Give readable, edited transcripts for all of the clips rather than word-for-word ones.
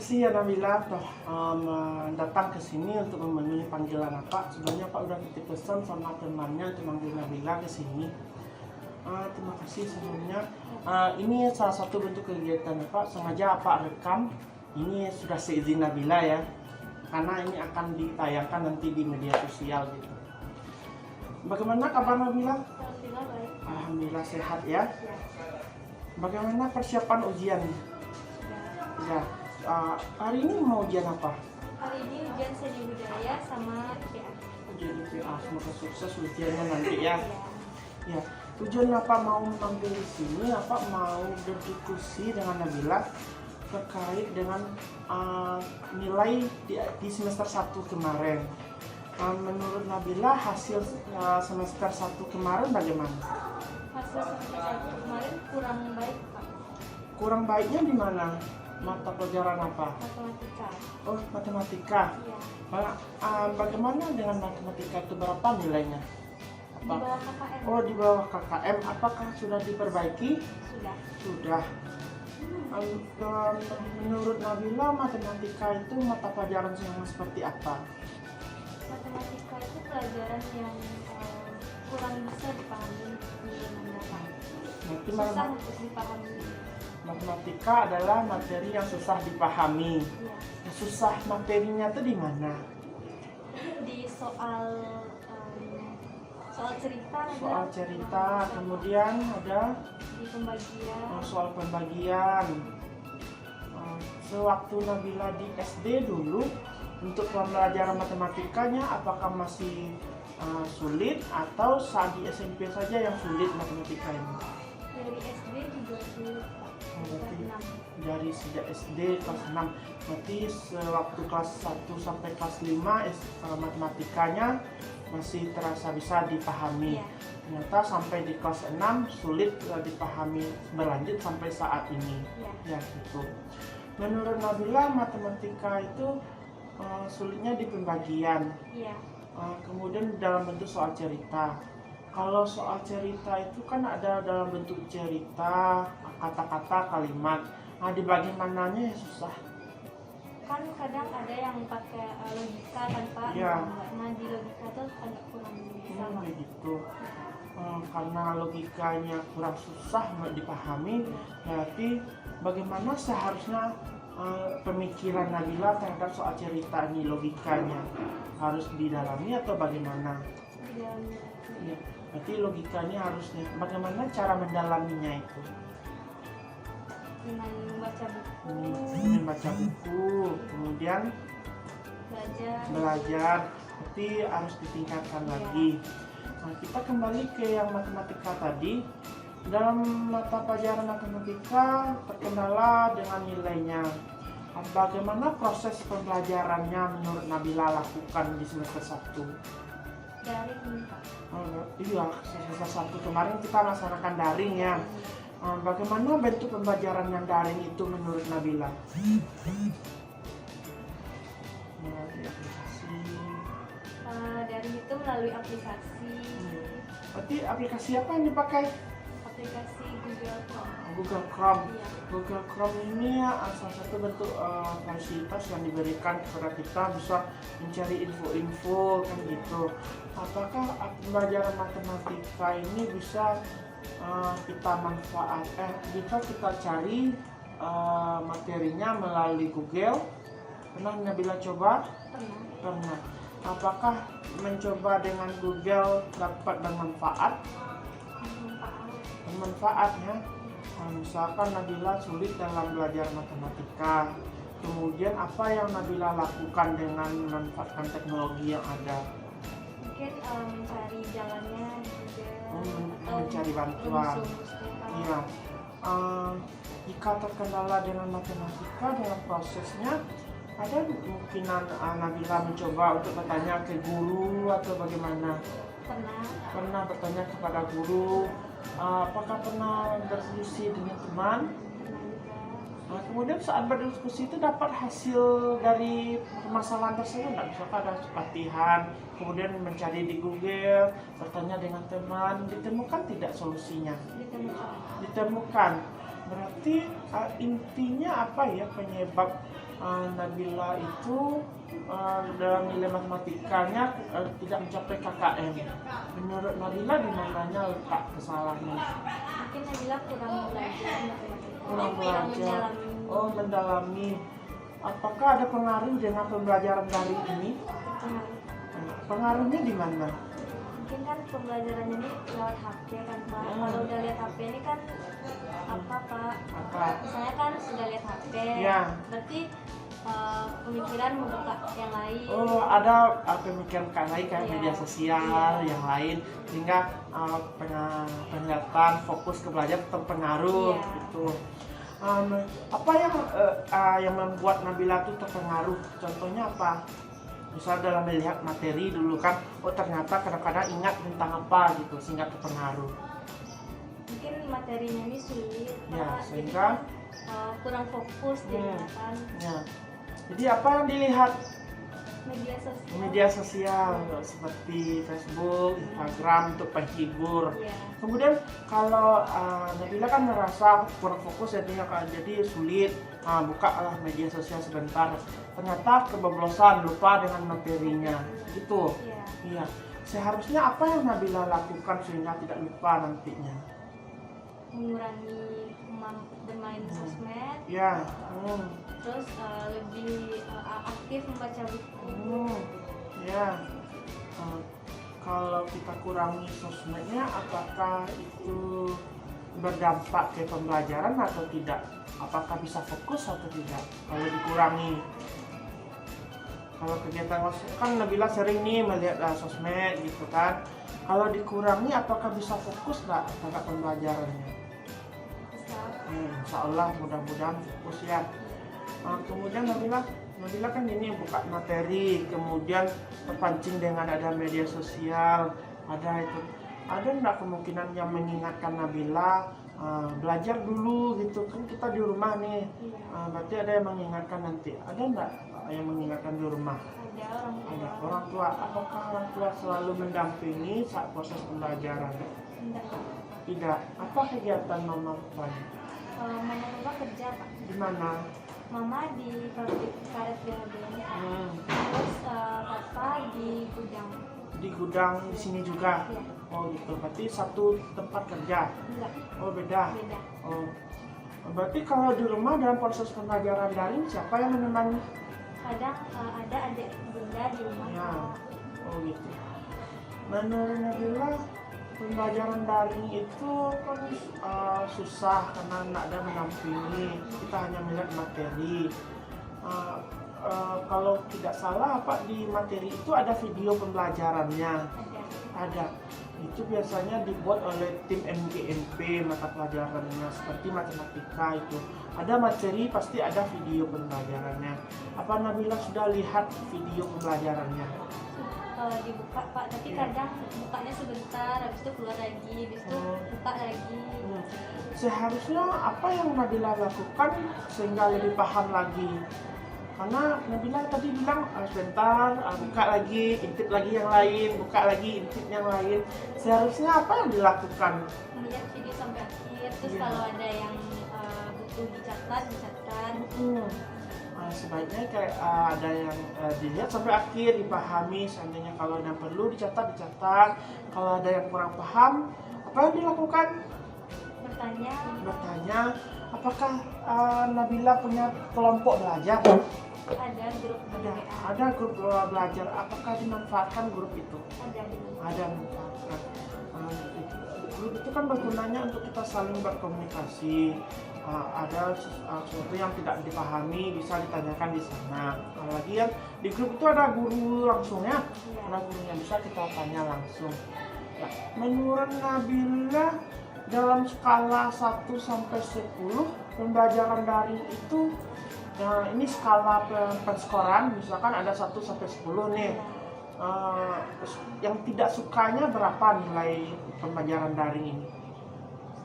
kasih ya Nabila datang ke sini untuk memenuhi panggilan Pak. Sebenarnya Pak udah titip pesan sama temannya untuk manggil Nabila ke sini. Terima kasih sebelumnya. Ini salah satu bentuk kegiatan Pak. Sengaja Pak rekam. Ini sudah seizin Nabila ya. Karena ini akan ditayangkan nanti di media sosial gitu. Bagaimana kabar Nabila? Alhamdulillah baik. Alhamdulillah sehat ya. Ya. Bagaimana persiapan ujian? Ya. Hari ini mau ujian apa? Hari ini ujian seni budaya sama IPA. Ujian IPA. Semoga sukses ujiannya nanti ya. Ya. Ya. Tujuan apa mau tampil di sini? Apa mau berdiskusi dengan Nabila terkait dengan nilai di semester 1 kemarin. Menurut Nabila hasil semester 1 kemarin bagaimana? Hasil semester 1 kemarin kurang baik, Pak. Kurang baiknya di mana? Mata pelajaran apa? Matematika. Oh, matematika. Iya. Bagaimana dengan matematika itu berapa nilainya? Di bawah KKM. Oh, di bawah KKM. Apakah sudah diperbaiki? Sudah. Sudah. Menurut Nabila, matematika itu mata pelajaran yang seperti apa? Matematika itu pelajaran yang kurang bisa dipahami di mendalam. Susah untuk dipahami. Matematika adalah materi yang susah dipahami. Ya. Susah materinya itu di mana? Di soal cerita ada. Soal cerita, kemudian ada Di pembagian. soal pembagian. Sewaktu Nabila di SD dulu, untuk pembelajaran matematikanya apakah masih sulit atau saat di SMP saja yang sulit matematika ini? Dari SD juga sulit, Pak. Berarti Kelas 6. dari sejak SD kelas 6, berarti sewaktu kelas 1 sampai kelas 5 matematikanya masih terasa bisa dipahami. Iya. Ternyata sampai di kelas 6 sulit dipahami, berlanjut sampai saat ini. Iya. Ya gitu. Menurut Nabila matematika itu sulitnya di pembagian. Iya. Kemudian dalam bentuk soal cerita. Kalau soal cerita itu kan ada dalam bentuk cerita, kata-kata, kalimat. Di bagian mananya ya susah. Kan kadang ada yang pakai logika tanpa Iya. nah di logika tuh agak kurang bisa, Pak. Begitu. Karena logikanya kurang susah dipahami, berarti bagaimana seharusnya pemikiran Nabila terhadap soal cerita ini, logikanya harus didalami atau bagaimana? Di dalamnya. Ya, berarti logikanya harusnya bagaimana cara mendalaminya itu? Dengan membaca buku, Membaca buku, kemudian belajar, berarti harus ditingkatkan lagi. Nah, kita kembali ke yang matematika tadi. Dalam mata pelajaran matematika terkendala dengan nilainya. Bagaimana proses pembelajarannya menurut Nabila lakukan di semester 1? daring, Pak. Iya, semester 1 kemarin kita laksanakan daring ya. Bagaimana bentuk pembelajaran yang daring itu menurut Nabila? Melalui aplikasi. Daring itu melalui aplikasi. Berarti aplikasi apa yang dipakai? Aplikasi Google Chrome. Google Chrome. Iya. Google Chrome ini salah satu bentuk fasilitas yang diberikan kepada kita bisa mencari info-info kan gitu. Apakah pembelajaran matematika ini bisa kita bisa kita cari materinya melalui Google? Pernah Nabila coba? Pernah. Pernah. Apakah mencoba dengan Google dapat bermanfaat? Bermanfaatnya, misalkan Nabila sulit dalam belajar matematika, kemudian apa yang Nabila lakukan dengan memanfaatkan teknologi yang ada? Mungkin mencari jalannya juga. Mencari bantuan. rumus-rumusnya, Pak. Iya. Jika terkendala dengan matematika dalam prosesnya, ada kemungkinan Nabila mencoba untuk bertanya ke guru atau bagaimana? Pernah. Pernah bertanya kepada guru, apakah pernah berdiskusi dengan teman? Pernah juga. Kemudian saat berdiskusi itu dapat hasil dari permasalahan tersebut, nggak? Misalkan ada latihan, kemudian mencari di Google, bertanya dengan teman, ditemukan tidak solusinya? Ditemukan. Ditemukan. Berarti intinya apa ya penyebab Nabila itu dalam nilai matematikanya tidak mencapai KKM. Menurut Nabila di mananya letak kesalahannya? Mungkin Nabila kurang belajar matematika, Kurang belajar. mendalami. Oh, mendalami. Apakah ada pengaruh dengan pembelajaran daring ini? Pengaruh. Pengaruhnya di mana? Mungkin kan pembelajarannya ini lewat HP kan Pak. Hmm. Kalau udah lihat HP ini kan apa Pak? Apa? Misalnya kan sudah lihat HP, Ya. berarti pemikiran membuka yang lain. Oh, ada pemikiran lain kayak Iya. media sosial yang lain, sehingga penglihatan fokus ke belajar terpengaruh Iya. gitu. Apa yang membuat Nabila itu terpengaruh? Contohnya apa? Misal dalam melihat materi dulu kan, oh ternyata kadang-kadang ingat tentang apa gitu sehingga terpengaruh. Mungkin materinya ini sulit Ya, Pak. Jadi sehingga- kan, kurang fokus jadinya kan. Ya. Jadi apa yang dilihat Media sosial. media sosial seperti Facebook, Instagram untuk penghibur. Iya. Kemudian kalau Nabila kan merasa kurang fokus jadi sulit buka media sosial sebentar. Ternyata kebablasan, lupa dengan materinya. Gitu. Iya. Iya. Seharusnya apa yang Nabila lakukan sehingga tidak lupa nantinya? Mengurangi bermain sosmed, Ya. terus lebih aktif membaca buku. Ya. Kalau kita kurangi sosmednya, apakah itu berdampak ke pembelajaran atau tidak? Apakah bisa fokus atau tidak? Kalau dikurangi, kalau kegiatan kan Nabila sering nih melihat sosmed gitu kan. Kalau dikurangi, apakah bisa fokus nggak terhadap pembelajarannya? Bisa. Insya Allah mudah-mudahan fokus ya. Kemudian Nabila kan ini buka materi, kemudian terpancing dengan ada media sosial, ada nggak kemungkinan yang mengingatkan Nabila belajar dulu gitu kan, kita di rumah nih. Iya. Berarti ada yang mengingatkan nanti, ada nggak yang mengingatkan di rumah? Ada orang tua. Ada orang tua. Apakah orang tua selalu mendampingi saat proses pembelajaran? Enggak. Tidak. Apa kegiatan mama papanya? Mama papa kerja Pak. Di mana? Mama di pabrik karet BHB. Terus papa di gudang. Di gudang di sini juga. Iya. Oh gitu. Berarti satu tempat kerja. Enggak. Oh beda. Beda. Oh. Berarti kalau di rumah dalam proses pembelajaran daring siapa yang menemani? Kadang ada adik bunda di rumah. Ya. Pak. Oh gitu. Menurut Nabila pembelajaran daring itu kan susah karena tidak ada mendampingi, kita hanya melihat materi. Kalau tidak salah apa di materi itu ada video pembelajarannya. Ada. Itu biasanya dibuat oleh tim MGMP mata pelajarannya seperti matematika itu. Ada materi pasti ada video pembelajarannya. Apa Nabila sudah lihat video pembelajarannya? Dibuka Pak, tapi Iya. kadang bukanya sebentar, habis itu keluar lagi, habis itu buka lagi. Seharusnya apa yang Nabila lakukan sehingga lebih paham lagi? Karena Nabila tadi bilang sebentar, buka lagi, intip lagi yang lain, buka lagi, intip yang lain. Seharusnya apa yang dilakukan? Melihat video sampai akhir, terus Iya. kalau ada yang butuh dicatat. Sebaiknya kayak ada yang dilihat sampai akhir, dipahami. Seandainya kalau ada yang perlu dicatat. Kalau ada yang kurang paham, apa yang dilakukan? Bertanya. Apakah Nabila punya kelompok belajar? Ada grup Ada. WA. Ada grup belajar. Apakah dimanfaatkan grup itu? Ada manfaatkan. Grup itu kan bergunanya untuk kita saling berkomunikasi. Ada sesuatu yang tidak dipahami bisa ditanyakan di sana. Lagian di grup itu ada guru langsungnya, ada gurunya bisa kita tanya langsung. Ya, menurut Nabila dalam skala 1 sampai 10 pembelajaran daring itu, ini skala penskoran, misalkan ada 1 sampai 10 nih. Yang tidak sukanya berapa nilai pembelajaran daring ini?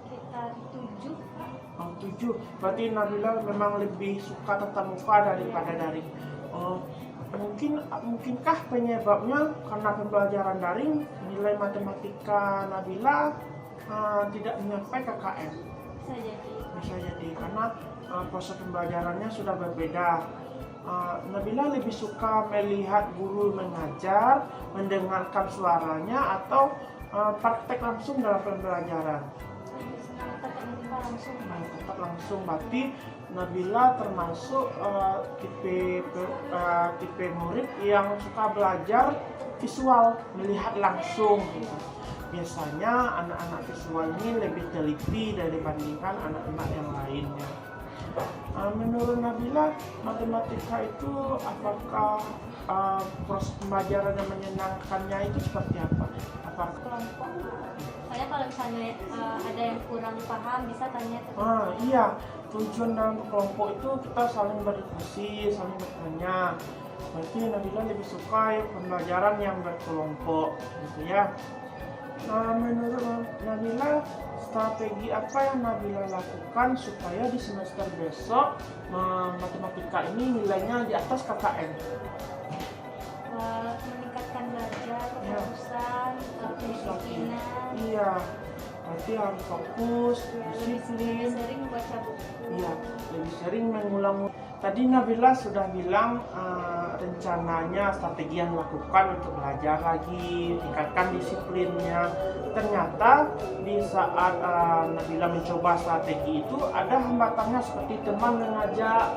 Sekitar 7 Pak. 7. Berarti Nabila memang lebih suka tatap muka daripada daring. Mungkinkah penyebabnya karena pembelajaran daring nilai matematika Nabila tidak mencapai KKM? Bisa jadi. Bisa jadi karena proses pembelajarannya sudah berbeda. Nabila lebih suka melihat guru mengajar, mendengarkan suaranya, atau praktek langsung dalam pembelajaran? Lebih senang tatap muka langsung. Tatap langsung, berarti Nabila termasuk tipe murid yang suka belajar visual, melihat langsung gitu. Biasanya anak-anak visual ini lebih teliti dibandingkan anak-anak yang lainnya. Menurut Nabila, matematika itu apakah proses pembelajaran yang menyenangkannya itu seperti apa? Apakah Kelompok. Soalnya kalau misalnya ada yang kurang paham bisa tanya ke iya, tujuan dalam kelompok itu kita saling berdiskusi, saling bertanya. Berarti Nabila lebih suka pembelajaran yang berkelompok, gitu ya. Menurut Nabila, strategi apa yang Nabila lakukan supaya di semester besok matematika ini nilainya di atas KKM? meningkatkan belajar, kefokusan, kedisiplinan. Iya, berarti harus fokus, Lebih disiplin. sering baca buku. Iya, lebih sering mengulang. Tadi Nabila sudah bilang rencananya strategi yang dilakukan untuk belajar lagi, tingkatkan disiplinnya. Ternyata di saat Nabila mencoba strategi itu ada hambatannya seperti teman mengajak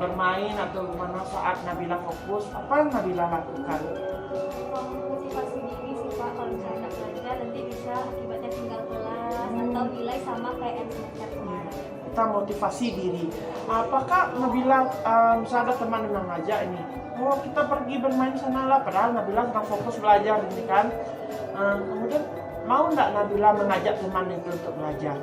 bermain atau gimana saat Nabila fokus. Apa yang Nabila lakukan? Motivasi diri sih Pak, kalau misalnya nggak belajar nanti bisa akibatnya tinggal kelas atau nilai sama kayak yang semester kemarin. Kita motivasi diri. Apakah Nabila misalnya ada teman yang mengajak ini, oh kita pergi bermain sana lah, padahal Nabila sedang fokus belajar ini kan. Kemudian mau nggak Nabila mengajak teman itu untuk belajar?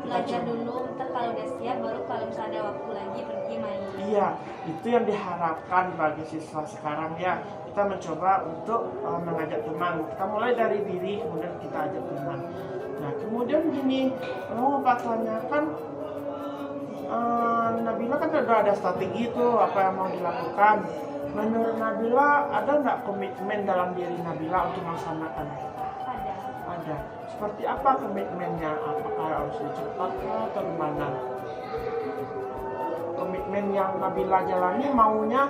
Belajar dulu, ntar kalau udah siap baru kalau misalnya ada waktu lagi pergi main. Iya, itu yang diharapkan bagi siswa sekarang ya. Kita mencoba untuk mengajak teman. Kita mulai dari diri, kemudian kita ajak teman. Nah, kemudian gini, mau Pak tanyakan, Nabila kan udah ada strategi itu apa yang mau dilakukan. Menurut Nabila, ada nggak komitmen dalam diri Nabila untuk melaksanakan? Ada. Ada. Seperti apa komitmennya? Apakah harus cepat atau gimana? Komitmen yang Nabila jalani maunya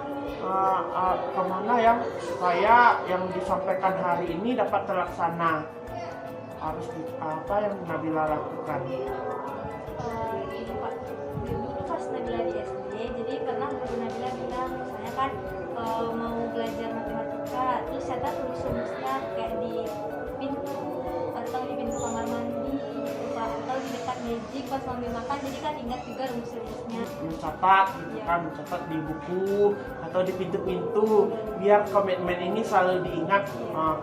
kemana yang supaya yang disampaikan hari ini dapat terlaksana? Harus apa yang Nabila lakukan? Ini Pak, dulu pas Nabila di SD, jadi pernah guru Nabila bilang, misalnya kan mau belajar matematika, terus catat rumus-rumusnya kayak di pintu atau di pintu kamar mandi gitu Pak, atau di dekat meja pas sambil makan, jadi kan ingat juga rumus-rumusnya. Mencatat gitu kan, mencatat di buku atau di pintu-pintu biar komitmen ini selalu diingat.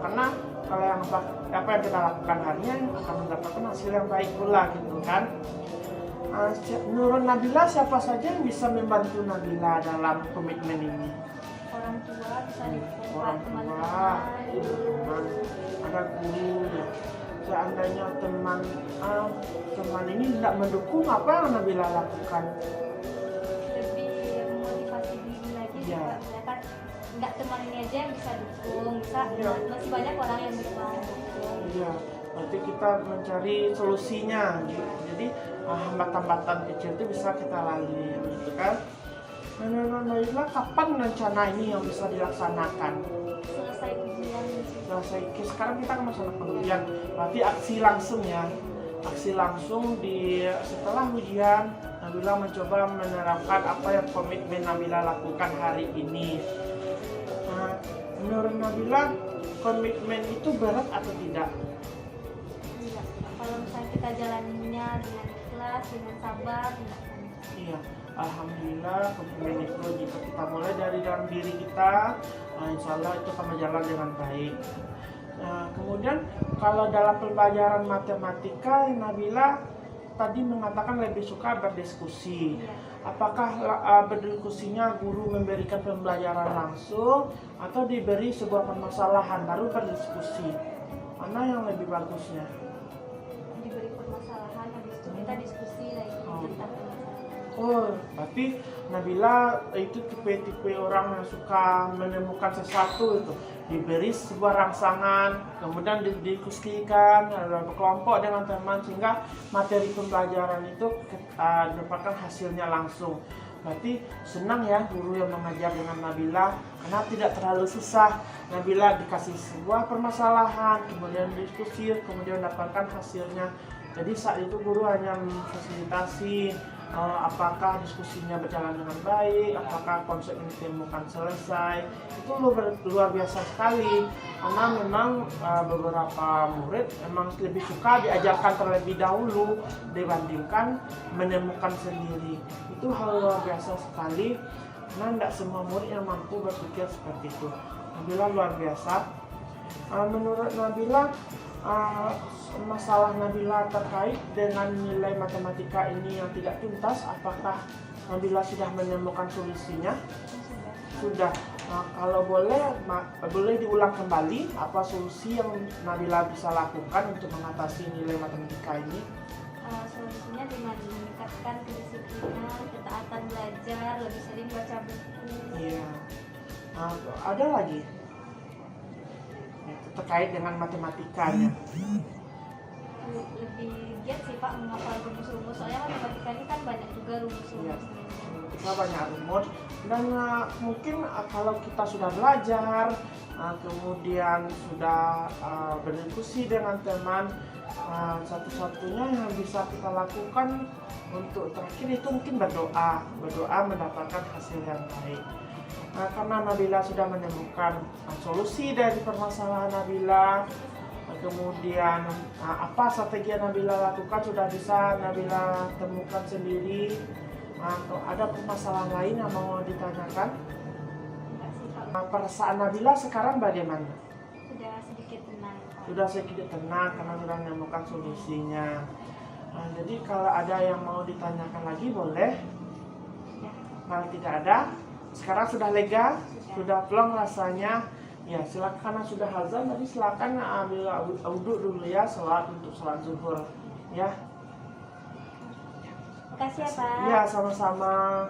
Karena kalau yang apa yang kita lakukan hari ini akan mendapatkan hasil yang baik pula gitu kan. Menurut Nabila, siapa saja yang bisa membantu Nabila dalam komitmen ini? Orang tua bisa dukung, Orang tua, teman, ada guru ya. Seandainya teman ini tidak mendukung, apa yang Nabila lakukan? lebih memotivasi diri lagi sih Iya. Pak. Misalnya kan nggak teman ini aja yang bisa dukung, bisa Iya. masih banyak orang yang bisa dukung. Iya, berarti kita mencari solusinya. Jadi hambatan-hambatan kecil itu bisa kita lalui, gitu kan? Menurut Nabila, kapan rencana ini yang bisa dilaksanakan? Selesai ujian Selesai, sekarang kita kan masalah pengujian, berarti aksi langsung ya. Aksi langsung setelah ujian, Nabila mencoba menerapkan apa yang komitmen Nabila lakukan hari ini. Menurut Nabila, komitmen itu berat atau tidak? enggak. Kalau misalnya kita jalaninnya dengan ikhlas, dengan sabar, enggak. Iya, alhamdulillah komitmen itu jika kita mulai dari dalam diri kita, insya Allah itu akan berjalan dengan baik. Kemudian kalau dalam pembelajaran matematika, Nabila tadi mengatakan lebih suka berdiskusi. Iya. Apakah berdiskusinya guru memberikan pembelajaran langsung atau diberi sebuah permasalahan baru berdiskusi? Mana yang lebih bagusnya? Diberi permasalahan, habis itu kita diskusi lagi tentang permasalahan. Oh, berarti Nabila itu tipe-tipe orang yang suka menemukan sesuatu itu, diberi sebuah rangsangan, kemudian didiskusikan berkelompok dengan teman sehingga materi pembelajaran itu dapatkan hasilnya langsung. Berarti senang ya guru yang mengajar dengan Nabila karena tidak terlalu susah. Nabila dikasih sebuah permasalahan, kemudian diskusi, kemudian dapatkan hasilnya. Jadi saat itu guru hanya memfasilitasi apakah diskusinya berjalan dengan baik, apakah konsep yang ditemukan selesai. Itu luar biasa sekali karena memang beberapa murid memang lebih suka diajarkan terlebih dahulu dibandingkan menemukan sendiri. Itu hal luar biasa sekali karena tidak semua murid yang mampu berpikir seperti itu. Nabila luar biasa. Menurut Nabila, masalah Nabila terkait dengan nilai matematika ini yang tidak tuntas, apakah Nabila sudah menemukan solusinya? Sudah. Kalau boleh diulang kembali apa solusi yang Nabila bisa lakukan untuk mengatasi nilai matematika ini? Solusinya dengan meningkatkan kedisiplinan, ketaatan belajar, lebih sering baca buku. Iya. Ada lagi terkait dengan matematikanya. Lebih giat sih Pak menghafal rumus-rumus, soalnya matematika ini kan banyak juga Iya. rumus-rumusnya. Kita banyak rumus dan mungkin kalau kita sudah belajar, kemudian sudah berdiskusi dengan teman, satu-satunya yang bisa kita lakukan untuk terakhir itu mungkin berdoa mendapatkan hasil yang baik. Karena Nabila sudah menemukan solusi dari permasalahan Nabila, kemudian apa strategi yang Nabila lakukan sudah bisa Nabila temukan sendiri. Atau ada permasalahan lain yang mau ditanyakan? Enggak sih Pak, Perasaan Nabila sekarang bagaimana? sudah sedikit tenang Pak. Sudah sedikit tenang karena sudah menemukan solusinya. Jadi kalau ada yang mau ditanyakan lagi boleh. Ya, Kalau tidak ada, sekarang sudah lega, sudah plong rasanya. Ya silakan, karena sudah azan tadi silakan ambil wudhu dulu ya, sholat untuk sholat zuhur ya. makasih ya Pak. Iya sama-sama.